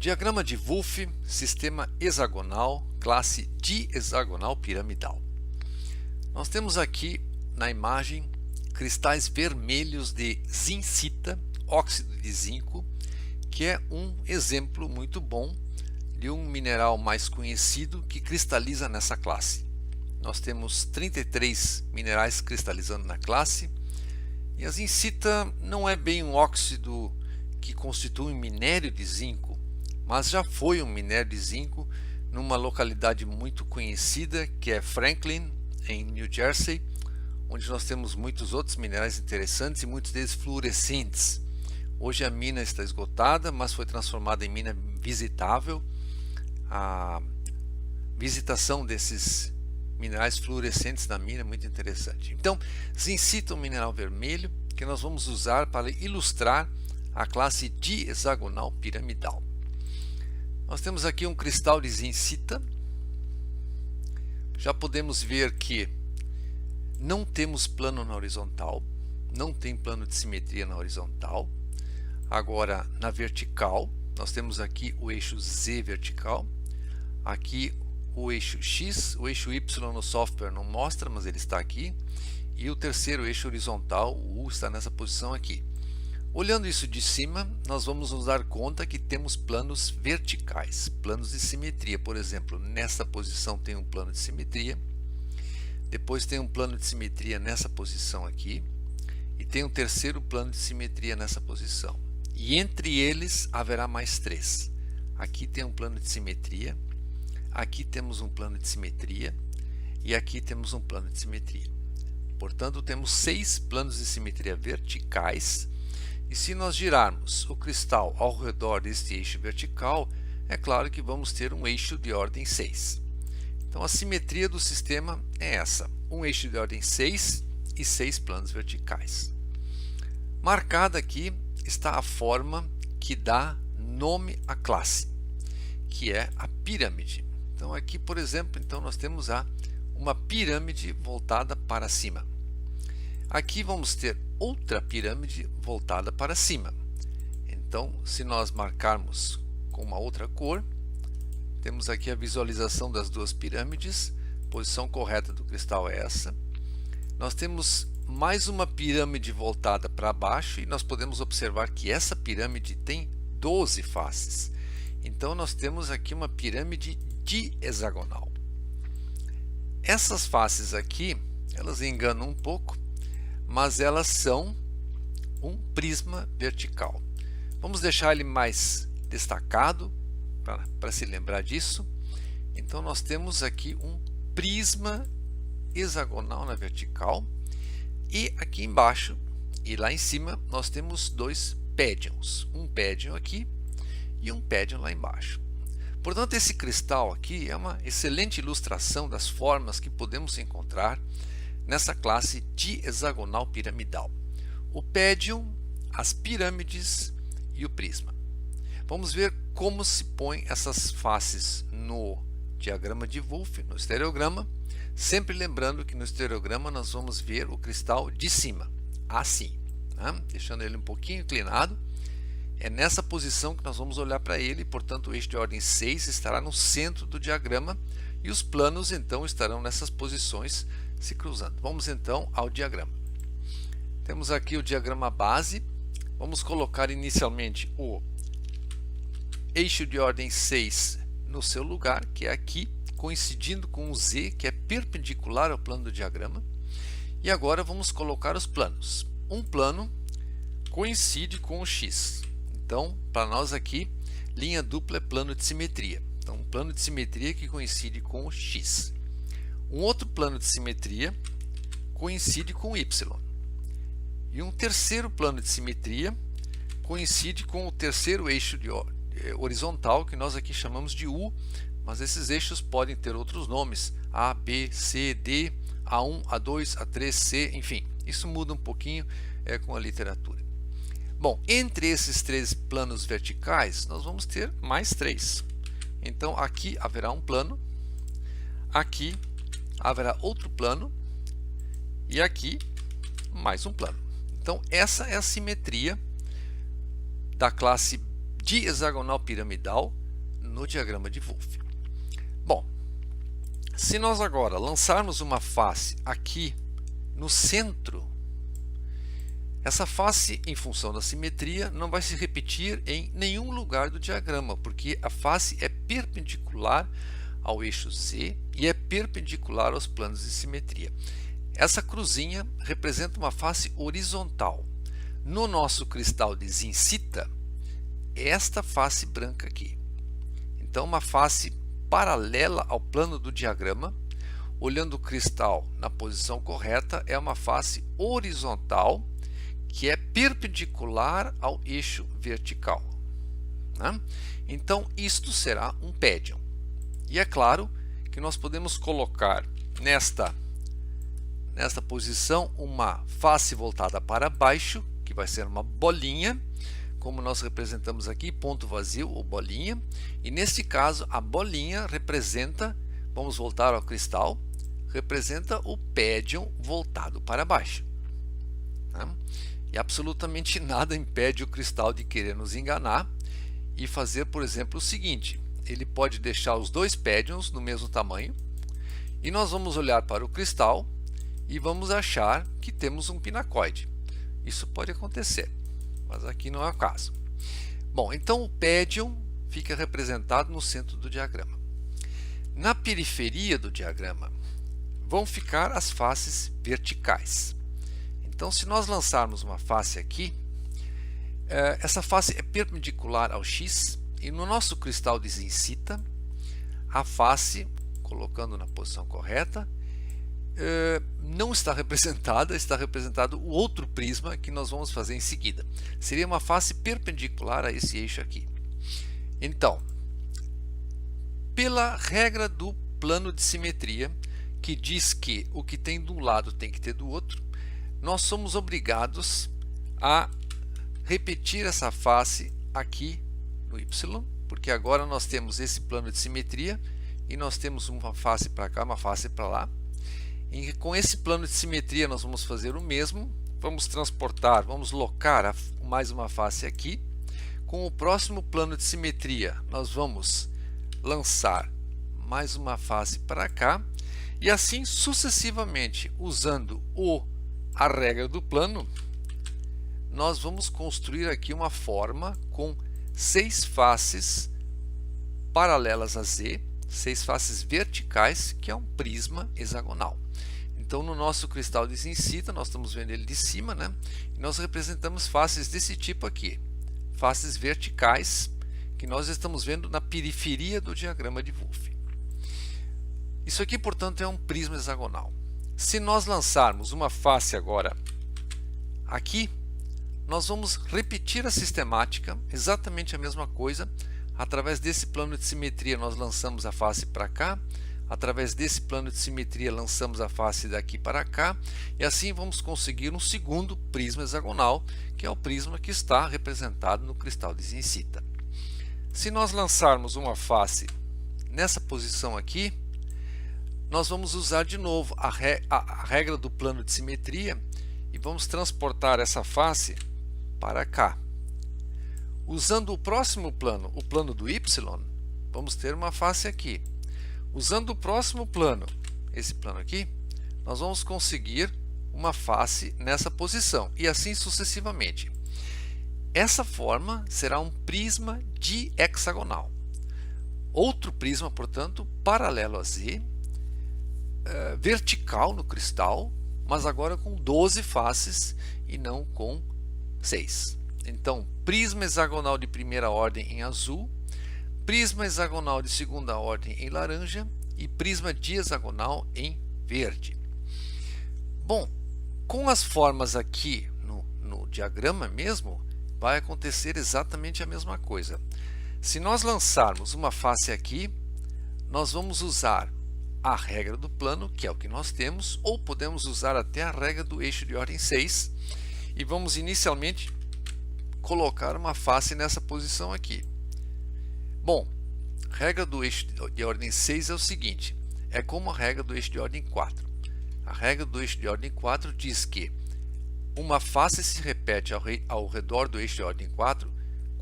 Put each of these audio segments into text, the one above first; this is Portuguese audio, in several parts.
Diagrama de Wolff, sistema hexagonal, classe dihexagonal piramidal. Nós temos aqui na imagem cristais vermelhos de zincita, óxido de zinco, que é um exemplo muito bom de um mineral mais conhecido que cristaliza nessa classe. Nós temos 33 minerais cristalizando na classe, e a zincita não é bem um óxido que constitui um minério de zinco, mas já foi um minério de zinco numa localidade muito conhecida que é Franklin, em New Jersey, onde nós temos muitos outros minerais interessantes e muitos deles fluorescentes. Hoje a mina está esgotada, mas foi transformada em mina visitável. A visitação desses minerais fluorescentes na mina é muito interessante. Então, zincita é um mineral vermelho que nós vamos usar para ilustrar a classe dihexagonal piramidal. Nós temos aqui um cristal de zincita. Já podemos ver que não temos plano na horizontal, não tem plano de simetria na horizontal. Agora, na vertical, nós temos aqui o eixo Z vertical, aqui o eixo X, o eixo Y no software não mostra, mas ele está aqui, e o terceiro eixo horizontal, o U, está nessa posição aqui. Olhando isso de cima, nós vamos nos dar conta que temos planos verticais, planos de simetria. Por exemplo, nessa posição tem um plano de simetria, depois tem um plano de simetria nessa posição aqui, e tem um terceiro plano de simetria nessa posição. E entre eles haverá mais três. Aqui tem um plano de simetria, aqui temos um plano de simetria, e aqui temos um plano de simetria. Portanto, temos 6 planos de simetria verticais. E se nós girarmos o cristal ao redor deste eixo vertical, é claro que vamos ter um eixo de ordem 6. Então a simetria do sistema é essa, um eixo de ordem 6 e 6 planos verticais. Marcada aqui está a forma que dá nome à classe, que é a pirâmide. Então aqui, por exemplo, nós temos uma pirâmide voltada para cima. Aqui vamos ter outra pirâmide voltada para cima. Então, se nós marcarmos com uma outra cor, temos aqui a visualização das duas pirâmides. A posição correta do cristal é essa. Nós temos mais uma pirâmide voltada para baixo e nós podemos observar que essa pirâmide tem 12 faces. Então, nós temos aqui uma pirâmide dihexagonal. Essas faces aqui, elas enganam um pouco, mas elas são um prisma vertical. Vamos deixar ele mais destacado para se lembrar disso. Então nós temos aqui um prisma hexagonal na vertical, e aqui embaixo e lá em cima nós temos dois pédions, um pédion aqui e um pédion lá embaixo. Portanto, esse cristal aqui é uma excelente ilustração das formas que podemos encontrar nessa classe dihexagonal piramidal: o pédion, as pirâmides e o prisma. Vamos ver como se põe essas faces no diagrama de Wolff, no estereograma, sempre lembrando que no estereograma nós vamos ver o cristal de cima, assim, né? Deixando ele um pouquinho inclinado. É nessa posição que nós vamos olhar para ele, portanto o eixo de ordem 6 estará no centro do diagrama e os planos então estarão nessas posições se cruzando. Vamos então ao diagrama. Temos aqui o diagrama base. Vamos colocar inicialmente o eixo de ordem 6 no seu lugar, que é aqui, coincidindo com o Z, que é perpendicular ao plano do diagrama. E agora vamos colocar os planos. Um plano coincide com o X. Então, para nós aqui, linha dupla é plano de simetria. Então, um plano de simetria que coincide com o X. Um outro plano de simetria coincide com o Y. E um terceiro plano de simetria coincide com o terceiro eixo horizontal, que nós aqui chamamos de U, mas esses eixos podem ter outros nomes: A, B, C, D, A1, A2, A3, C, enfim. Isso muda um pouquinho com a literatura. Bom, entre esses 3 planos verticais, nós vamos ter mais 3. Então, aqui haverá um plano, aqui haverá outro plano e aqui mais um plano. Então essa é a simetria da classe de hexagonal piramidal no diagrama de Wolff. Bom, se nós agora lançarmos uma face aqui no centro, essa face, em função da simetria, não vai se repetir em nenhum lugar do diagrama, porque a face é perpendicular ao eixo Z e é perpendicular aos planos de simetria. Essa cruzinha representa uma face horizontal. No nosso cristal de zincita, esta face branca aqui. Então, uma face paralela ao plano do diagrama, olhando o cristal na posição correta, é uma face horizontal que é perpendicular ao eixo vertical, né? Então, isto será um pédion. E é claro que nós podemos colocar nesta posição uma face voltada para baixo, que vai ser uma bolinha, como nós representamos aqui, ponto vazio ou bolinha. E neste caso, a bolinha representa, vamos voltar ao cristal, representa o pédion voltado para baixo, né? E absolutamente nada impede o cristal de querer nos enganar e fazer, por exemplo, o seguinte: ele pode deixar os dois pédions no mesmo tamanho e nós vamos olhar para o cristal e vamos achar que temos um pinacoide. Isso pode acontecer, mas aqui não é o caso. Bom, então o pédion fica representado no centro do diagrama. Na periferia do diagrama vão ficar as faces verticais. Então, se nós lançarmos uma face aqui, essa face é perpendicular ao X, e no nosso cristal de zincita, a face, colocando na posição correta, não está representada, está representado o outro prisma que nós vamos fazer em seguida. Seria uma face perpendicular a esse eixo aqui. Então, pela regra do plano de simetria, que diz que o que tem de um lado tem que ter do outro, nós somos obrigados a repetir essa face aqui no Y, porque agora nós temos esse plano de simetria e nós temos uma face para cá, uma face para lá. E com esse plano de simetria nós vamos fazer o mesmo, vamos transportar, vamos locar mais uma face aqui. Com o próximo plano de simetria nós vamos lançar mais uma face para cá e assim sucessivamente, usando a regra do plano, nós vamos construir aqui uma forma com 6 faces paralelas a Z, 6 faces verticais, que é um prisma hexagonal. Então, no nosso cristal de zincita, nós estamos vendo ele de cima, né? E nós representamos faces desse tipo aqui, faces verticais, que nós estamos vendo na periferia do diagrama de Wolff. Isso aqui, portanto, é um prisma hexagonal. Se nós lançarmos uma face agora aqui, nós vamos repetir a sistemática, exatamente a mesma coisa. Através desse plano de simetria nós lançamos a face para cá, através desse plano de simetria lançamos a face daqui para cá, e assim vamos conseguir um segundo prisma hexagonal, que é o prisma que está representado no cristal de zincita. Se nós lançarmos uma face nessa posição aqui, nós vamos usar de novo a regra do plano de simetria e vamos transportar essa face para cá. Usando o próximo plano, o plano do Y, vamos ter uma face aqui. Usando o próximo plano, esse plano aqui, nós vamos conseguir uma face nessa posição e assim sucessivamente. Essa forma será um prisma dihexagonal. Outro prisma, portanto, paralelo a Z, vertical no cristal, mas agora com 12 faces e não com 6. Então, prisma hexagonal de primeira ordem em azul, prisma hexagonal de segunda ordem em laranja e prisma dihexagonal em verde. Bom, com as formas aqui no diagrama mesmo, vai acontecer exatamente a mesma coisa. Se nós lançarmos uma face aqui, nós vamos usar a regra do plano, que é o que nós temos, ou podemos usar até a regra do eixo de ordem 6, e vamos inicialmente colocar uma face nessa posição aqui. Bom, a regra do eixo de ordem 6 é o seguinte, é como a regra do eixo de ordem 4. A regra do eixo de ordem 4 diz que uma face se repete ao redor do eixo de ordem 4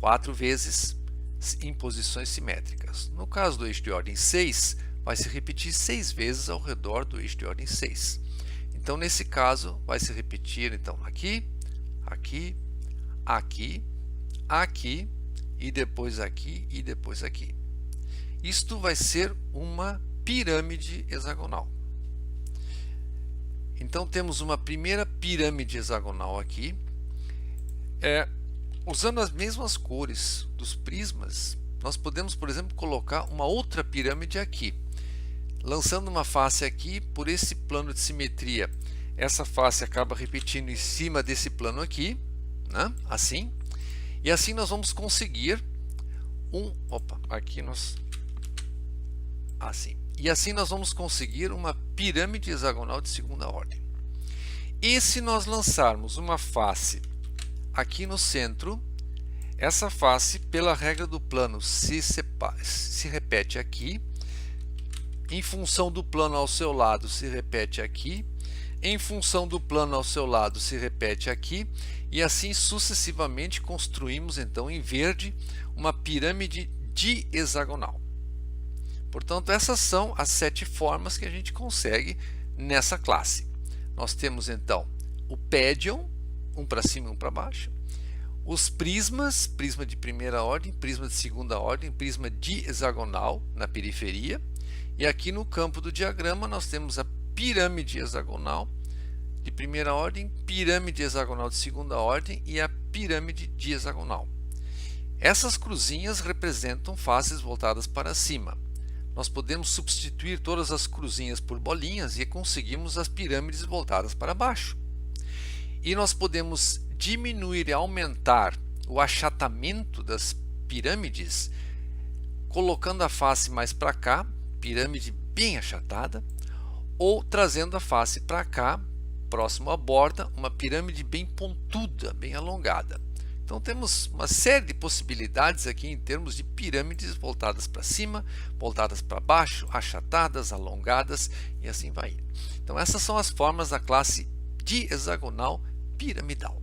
4 vezes em posições simétricas. No caso do eixo de ordem 6, vai se repetir 6 vezes ao redor do eixo de ordem 6. Então, nesse caso, vai se repetir então aqui, aqui, aqui, aqui, e depois aqui, e depois aqui. Isto vai ser uma pirâmide hexagonal. Então, temos uma primeira pirâmide hexagonal aqui. Usando as mesmas cores dos prismas, nós podemos, por exemplo, colocar uma outra pirâmide aqui. Lançando uma face aqui por esse plano de simetria. Essa face acaba repetindo em cima desse plano aqui, né? Assim. E assim nós vamos conseguir E assim nós vamos conseguir uma pirâmide hexagonal de segunda ordem. E se nós lançarmos uma face aqui no centro, essa face, pela regra do plano, se repete aqui. Em função do plano ao seu lado, se repete aqui. Em função do plano ao seu lado, se repete aqui. E assim sucessivamente construímos, então, em verde, uma pirâmide dihexagonal. Portanto, essas são as 7 formas que a gente consegue nessa classe. Nós temos, então, o pédion, um para cima e um para baixo. Os prismas, prisma de primeira ordem, prisma de segunda ordem, prisma dihexagonal na periferia. E aqui no campo do diagrama nós temos a pirâmide hexagonal de primeira ordem, pirâmide hexagonal de segunda ordem e a pirâmide dihexagonal. Essas cruzinhas representam faces voltadas para cima. Nós podemos substituir todas as cruzinhas por bolinhas e conseguimos as pirâmides voltadas para baixo. E nós podemos diminuir e aumentar o achatamento das pirâmides colocando a face mais para cá, pirâmide bem achatada, ou trazendo a face para cá, próximo à borda, uma pirâmide bem pontuda, bem alongada. Então temos uma série de possibilidades aqui em termos de pirâmides voltadas para cima, voltadas para baixo, achatadas, alongadas e assim vai. Então essas são as formas da classe dihexagonal piramidal.